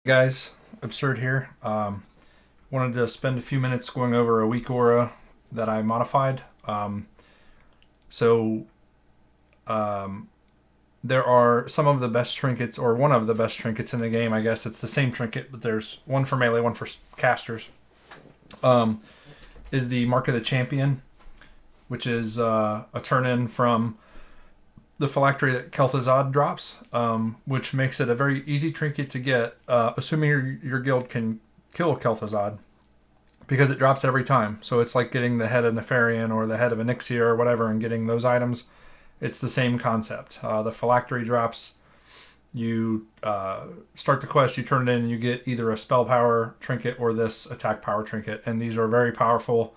Guys, Absurd here. Wanted to spend a few minutes going over a Weakaura that I modified. So there are some of the best trinkets, or one of the best trinkets in the game. I guess it's the same trinket, but there's one for melee, one for casters. Is the Mark of the Champion, which is a turn in from the phylactery that Kel'Thuzad drops, which makes it a very easy trinket to get, assuming your guild can kill Kel'Thuzad, because it drops every time. So it's like getting the head of Nefarian or the head of Onyxia or whatever and getting those items. It's the same concept. The phylactery drops. You start the quest, you turn it in, and you get either a spell power trinket or this attack power trinket. And these are very powerful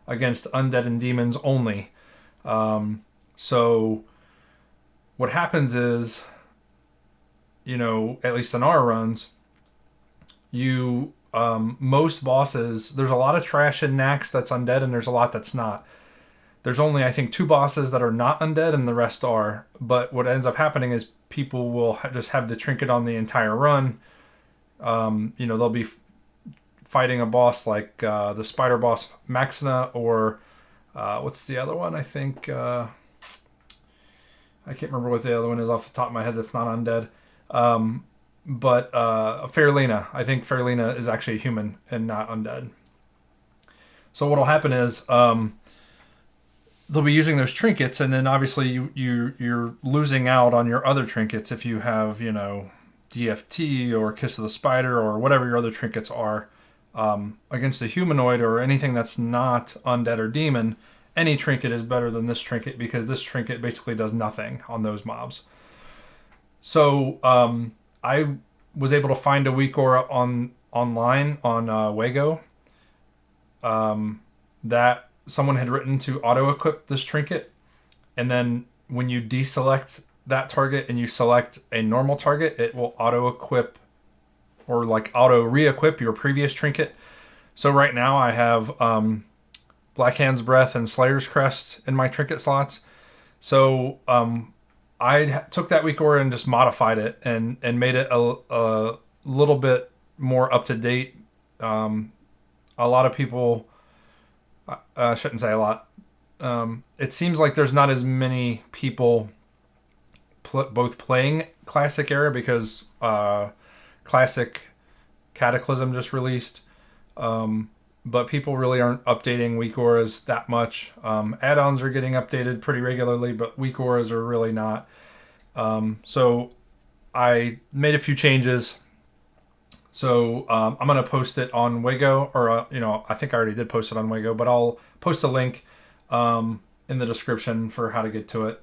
against undead and demons only. So what happens is, at least in our runs, most bosses, there's a lot of trash in Nax that's undead, and there's a lot that's not. There's only, I think, 2 bosses that are not undead, and the rest are. But what ends up happening is people will just have the trinket on the entire run. They'll be fighting a boss like the spider boss Maxina, or what's the other one? I think I can't remember what the other one is off the top of my head that's not undead. But Fairlina. I think Fairlina is actually a human and not undead. So what'll happen is they'll be using those trinkets, and then obviously you're losing out on your other trinkets if you have, DFT or Kiss of the Spider or whatever your other trinkets are. Against a humanoid or anything that's not undead or demon, any trinket is better than this trinket, because this trinket basically does nothing on those mobs. So I was able to find a Weakaura online on Wago that someone had written to auto-equip this trinket. And then when you deselect that target and you select a normal target, it will auto-equip or like auto-re-equip your previous trinket. So right now I have Blackhand's Breath and Slayer's Crest in my trinket slots. So I took that Weakaura and just modified it and made it a little bit more up to date. A lot of people, I shouldn't say a lot. It seems like there's not as many people both playing Classic Era, because Classic Cataclysm just released. But people really aren't updating Weakauras that much. Add-ons are getting updated pretty regularly, but Weakauras are really not. So I made a few changes. So I'm going to post it on Wago, or, I think I already did post it on Wago, but I'll post a link in the description for how to get to it.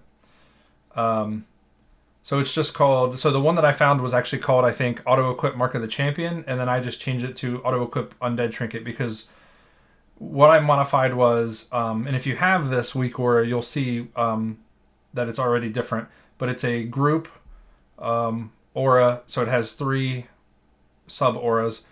So it's just called, so the one that I found was actually called, I think, Auto-Equip Mark of the Champion, and then I just changed it to Auto-Equip Undead Trinket, because what I modified was, and if you have this Weakaura, you'll see that it's already different, but it's a group aura, so it has 3 sub-auras,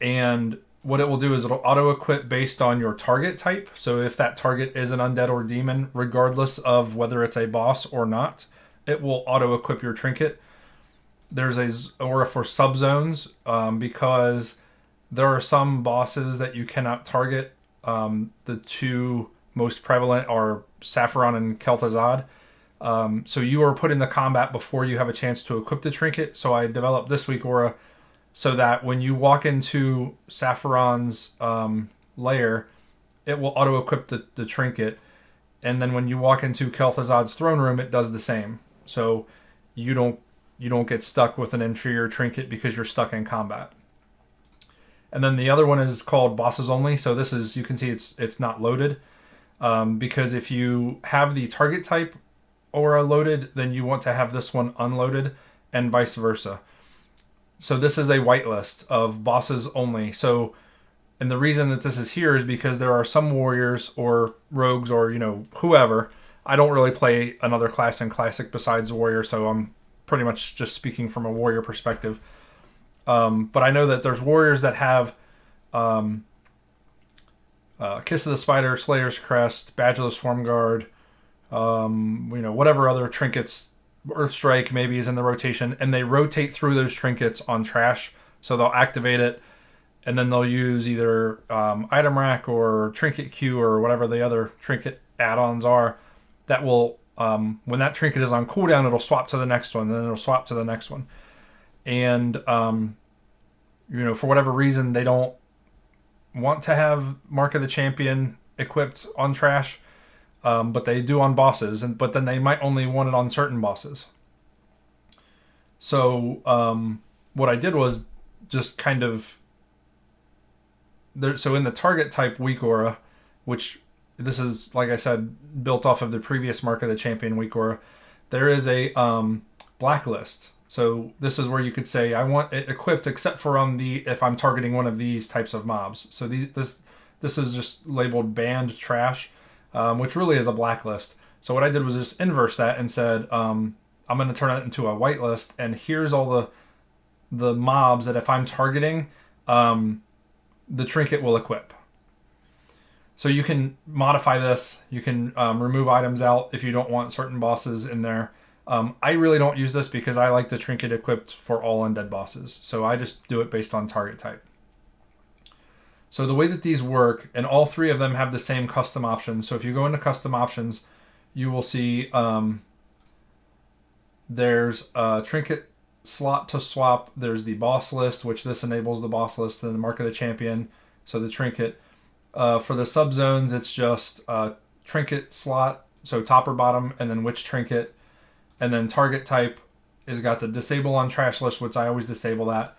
and what it will do is it'll auto-equip based on your target type. So if that target is an undead or demon, regardless of whether it's a boss or not, it will auto-equip your trinket. There's a aura for subzones, because there are some bosses that you cannot target. The 2 most prevalent are Sapphiron and Kel'Thuzad. So you are put into combat before you have a chance to equip the trinket. So I developed this Weakaura so that when you walk into Sapphiron's lair, it will auto-equip the trinket. And then when you walk into Kel'Thuzad's throne room, it does the same. So you don't get stuck with an inferior trinket because you're stuck in combat. And then the other one is called Bosses Only. So this is, you can see it's not loaded, because if you have the target type aura loaded, then you want to have this one unloaded, and vice versa. So this is a whitelist of Bosses Only. So, and the reason that this is here is because there are some warriors or rogues or, whoever. I don't really play another class in Classic besides warrior, so I'm pretty much just speaking from a warrior perspective. But I know that there's warriors that have Kiss of the Spider, Slayer's Crest, Badge of the Swarm Guard, whatever other trinkets Earthstrike maybe is in the rotation, and they rotate through those trinkets on trash. So they'll activate it, and then they'll use either item rack or trinket queue or whatever the other trinket add-ons are. That will, when that trinket is on cooldown, it'll swap to the next one, and then it'll swap to the next one. And for whatever reason, they don't want to have Mark of the Champion equipped on trash, but they do on bosses, but then they might only want it on certain bosses. So what I did was just kind of so in the target type Weakaura, which this is, like I said, built off of the previous Mark of the Champion Weakaura, there is a blacklist. So this is where you could say, I want it equipped except for if I'm targeting one of these types of mobs. So this is just labeled banned trash, which really is a blacklist. So what I did was just inverse that and said, I'm going to turn it into a whitelist, and here's all the mobs that if I'm targeting, the trinket will equip. So you can modify this. You can remove items out if you don't want certain bosses in there. I really don't use this because I like the trinket equipped for all undead bosses. So I just do it based on target type. So the way that these work, and all three of them have the same custom options. So if you go into custom options, you will see there's a trinket slot to swap. There's the boss list, which this enables the boss list, and the Mark of the Champion. So the trinket. For the subzones, it's just trinket slot, so top or bottom, and then which trinket. And then target type is got the disable on trash list, which I always disable that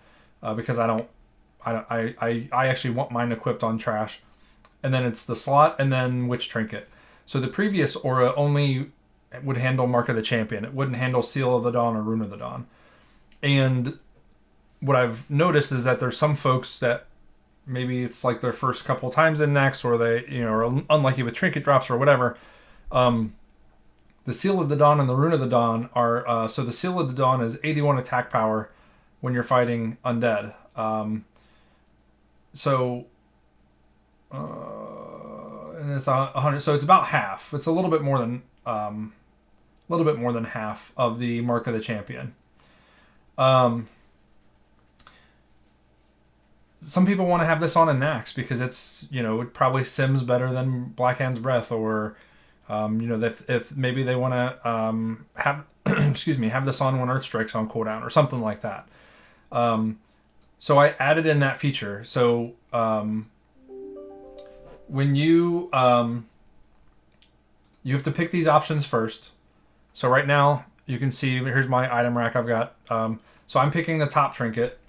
because I actually want mine equipped on trash. And then it's the slot and then which trinket. So the previous aura only would handle Mark of the Champion. It wouldn't handle Seal of the Dawn or Rune of the Dawn. And what I've noticed is that there's some folks that maybe it's like their first couple times in Nex, or they are unlucky with trinket drops or whatever. The Seal of the Dawn and the Rune of the Dawn are... so the Seal of the Dawn is 81 attack power when you're fighting undead. And it's 100... So it's about half. It's a little bit more than half of the Mark of the Champion. Some people want to have this on in Nax because it's, it probably sims better than Blackhand's Breath, or... if maybe they want to have have this on when Earth Strike's on cooldown or something like that. So I added in that feature. So when you have to pick these options first. So right now you can see here's my item rack I've got. So I'm picking the top trinket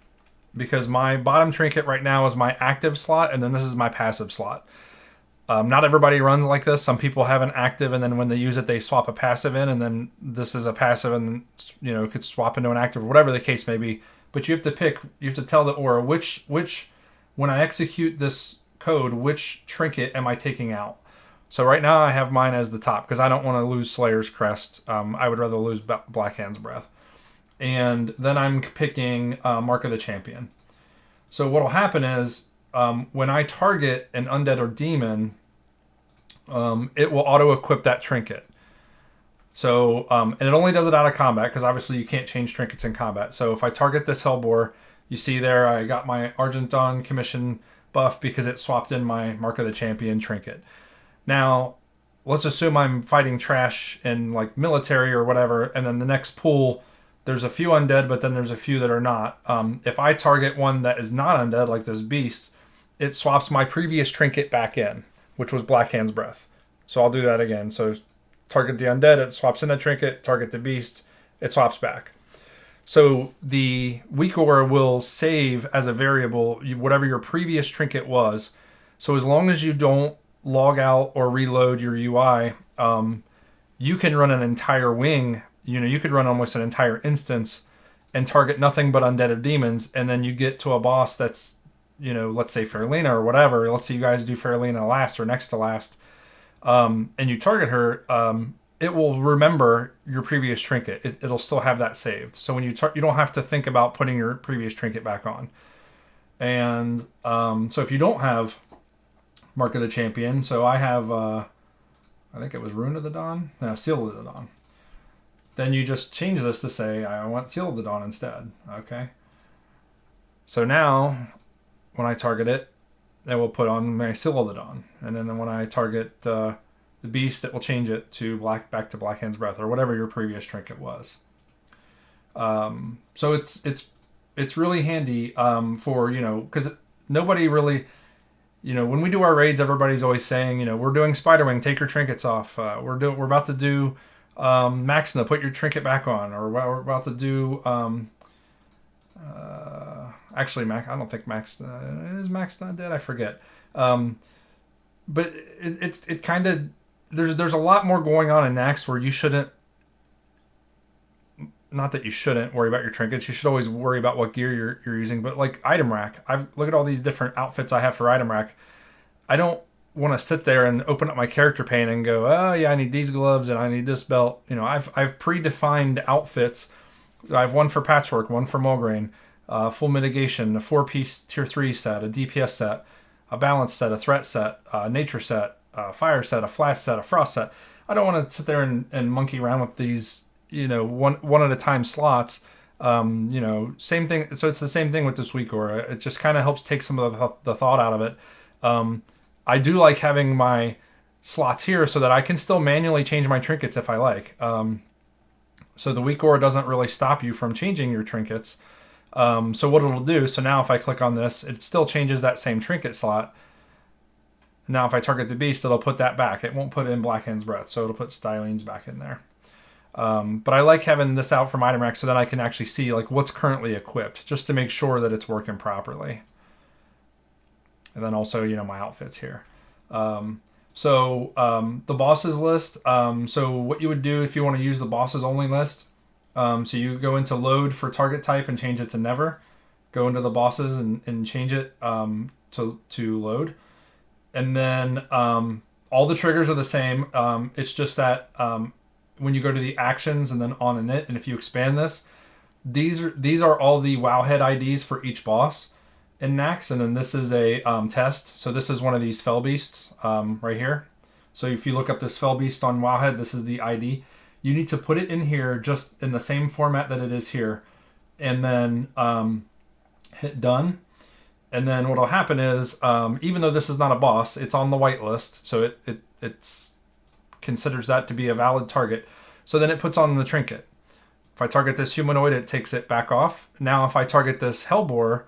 because my bottom trinket right now is my active slot, and then this is my passive slot. Not everybody runs like this. Some people have an active, and then when they use it, they swap a passive in, and then this is a passive, and it could swap into an active, or whatever the case may be. But you have to pick. You have to tell the aura which when I execute this code, which trinket am I taking out? So right now I have mine as the top because I don't want to lose Slayer's Crest. I would rather lose Blackhand's Breath, and then I'm picking Mark of the Champion. So what'll happen is, when I target an undead or demon, it will auto-equip that trinket. So, and it only does it out of combat, because obviously you can't change trinkets in combat. So if I target this Hellbore, you see there I got my Argent Dawn commission buff because it swapped in my Mark of the Champion trinket. Now, let's assume I'm fighting trash in like military or whatever, and then the next pool, there's a few undead, but then there's a few that are not. If I target one that is not undead, like this beast, it swaps my previous trinket back in, which was Blackhand's Breath. So I'll do that again. So target the undead, it swaps in the trinket. Target the beast, it swaps back. So the Weakaura will save as a variable whatever your previous trinket was. So as long as you don't log out or reload your UI, you can run an entire wing. You could run almost an entire instance and target nothing but undead or demons, and then you get to a boss that's, let's say Faralina or whatever. Let's say you guys do Faralina last or next to last, and you target her. It will remember your previous trinket. It'll still have that saved. So when you don't have to think about putting your previous trinket back on. And so if you don't have Mark of the Champion, so I have, I think it was Rune of the Dawn? No, Seal of the Dawn. then you just change this to say, I want Seal of the Dawn instead. Okay. So now, when I target it, it will put on my Seal of the Dawn. And then when I target the beast, it will change it to back to Blackhand's Breath, or whatever your previous trinket was. So it's really handy for, because nobody really, when we do our raids, everybody's always saying, we're doing Spiderwing, take your trinkets off. We're about to do Maxna, put your trinket back on. Or we're about to do, actually, I don't think Maxna, is Maxna dead? I forget. But it kind of, there's a lot more going on in Nax where you shouldn't, not that you shouldn't worry about your trinkets. You should always worry about what gear you're using. But like item rack, look at all these different outfits I have for item rack. I don't want to sit there and open up my character pane and go, oh yeah, I need these gloves and I need this belt. I've predefined outfits. I have one for patchwork, one for Mulgrain, full mitigation, a 4-piece tier 3 set, a DPS set, a balance set, a threat set, a nature set, a fire set, a flash set, a frost set. I don't want to sit there and monkey around with these, one at a time slots. Same thing. So it's the same thing with this Weakaura. It just kind of helps take some of the thought out of it. I do like having my slots here so that I can still manually change my trinkets if I like. So the Weakaura doesn't really stop you from changing your trinkets. So what it'll do, so now if I click on this, it still changes that same trinket slot. Now if I target the beast, it'll put that back. It won't put in Blackhand's Breath, so it'll put Stylene's back in there. But I like having this out from item rack so that I can actually see like what's currently equipped, just to make sure that it's working properly. And then also, my outfits here. The bosses list. So what you would do if you want to use the bosses only list. So you go into load for target type and change it to never. Go into the bosses and change it to load. And then all the triggers are the same. It's just that when you go to the actions and then on init, and if you expand this, these are all the Wowhead IDs for each boss in Nax, and then this is a test. So this is one of these Fell Beasts right here. So if you look up this Fell Beast on Wowhead, this is the ID. You need to put it in here just in the same format that it is here, and then hit done. And then what will happen is, even though this is not a boss, it's on the whitelist, so it considers that to be a valid target. So then it puts on the trinket. If I target this humanoid, it takes it back off. Now if I target this Hellboar,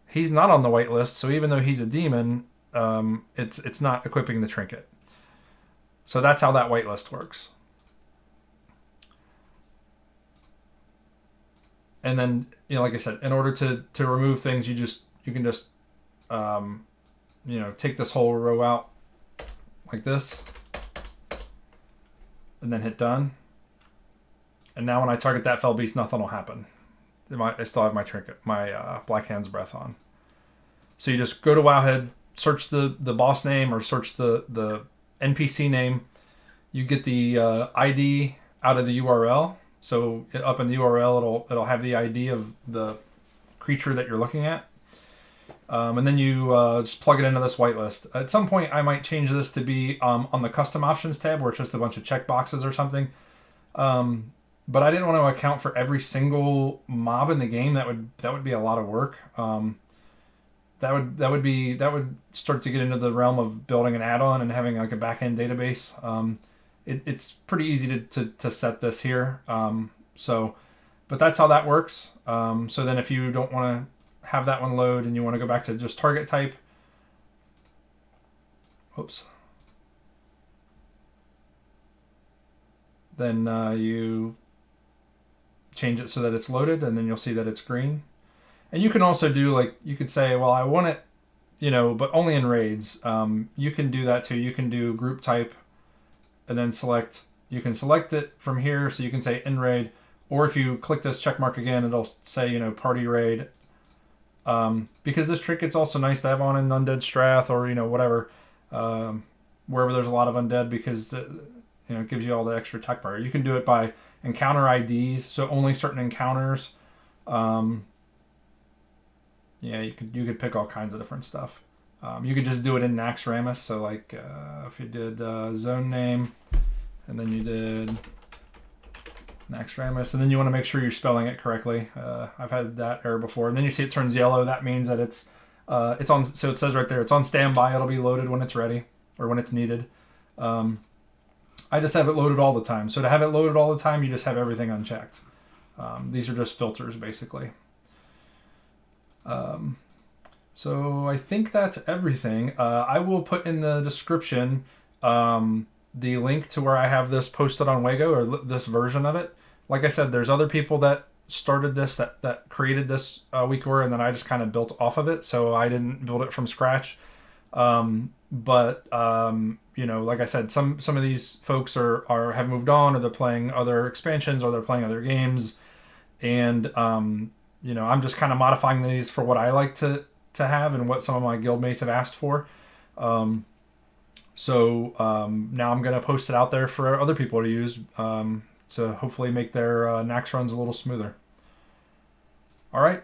he's not on the whitelist, so even though he's a demon, it's not equipping the trinket. So that's how that whitelist works. And then, like I said, in order to remove things, you can just take this whole row out like this, and then hit done. And now when I target that Fell Beast, nothing will happen. I still have my trinket, my Blackhand's Breath on. So you just go to Wowhead, search the boss name or search the NPC name. You get the ID out of the URL. So up in the URL, it'll have the ID of the creature that you're looking at. And then you just plug it into this whitelist. At some point, I might change this to be on the custom options tab, where it's just a bunch of checkboxes or something. But I didn't want to account for every single mob in the game. That would be a lot of work. That would start to get into the realm of building an add-on and having like a back-end database. It's pretty easy to set this here. But that's how that works. So then if you don't want to have that one load and you want to go back to just target type, then you change it so that it's loaded, and then you'll see that it's green. And you can also do, you could say, well, I want it, but only in raids. You can do that too. You can do group type and then you can select it from here. So you can say in raid, or if you click this check mark again, it'll say, party raid. Because this trinket's also nice to have on in Undead Strath or, whatever, wherever there's a lot of undead, because, it gives you all the extra tech power. You can do it by encounter IDs, so only certain encounters. You could pick all kinds of different stuff. You could just do it in Naxxramas. So if you did zone name, and then you did Naxxramas, and then you want to make sure you're spelling it correctly. I've had that error before, and then you see it turns yellow. That means that it's on. So it says right there, it's on standby. It'll be loaded when it's ready or when it's needed. I just have it loaded all the time. So to have it loaded all the time, you just have everything unchecked. These are just filters, basically. So I think that's everything. I will put in the description the link to where I have this posted on Wago, or this version of it. Like I said, there's other people that started this, that created this Weakaura, and then I just kind of built off of it. So I didn't build it from scratch. But you know, like I said, some of these folks have moved on, or they're playing other expansions, or they're playing other games, and you know, I'm just kind of modifying these for what I like to have and what some of my guildmates have asked for. So now I'm going to post it out there for other people to use to hopefully make their Nax runs a little smoother. All right.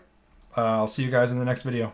I'll see you guys in the next video.